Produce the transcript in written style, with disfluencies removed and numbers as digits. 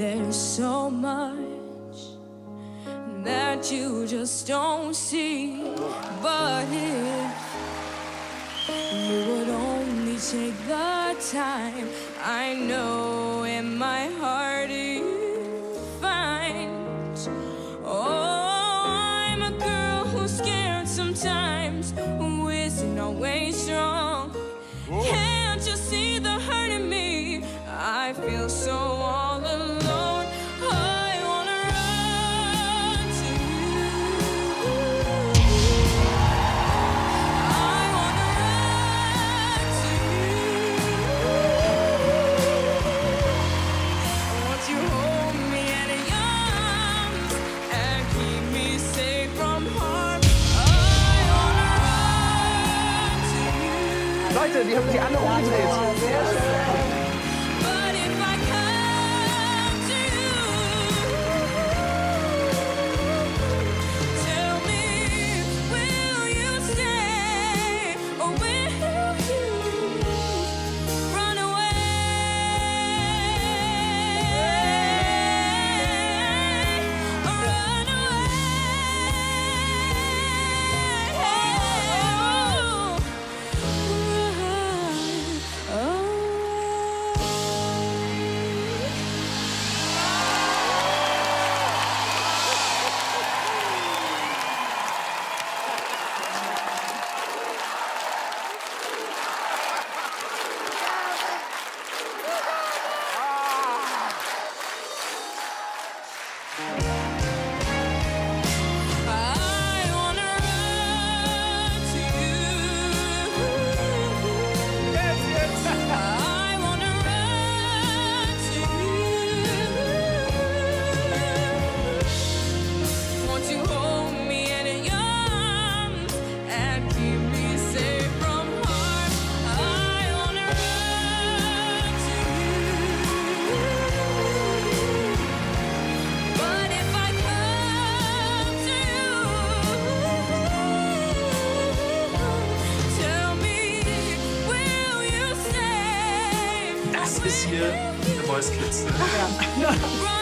There's so much that you just don't see. But if you would only take the time, I know in my heart you find. Oh, I'm a girl who's scared sometimes, who isn't always strong. Can't you see the hurt in me? I feel so all alone. I wanna run to you. I wanna run to you. Won't you hold me in your arms and keep me safe from harm? I wanna run to you. Leute, die haben sich alle umgedreht. Sehr schön. But if I come to you, tell me, will you stay or will you run away? Run I wanna run to you. I wanna run to you. Won't you hold me in your arms and keep me safe from harm? I wanna run to you. But if I come to you, tell me, will you stay? Das ist hier The Voice Kids. Run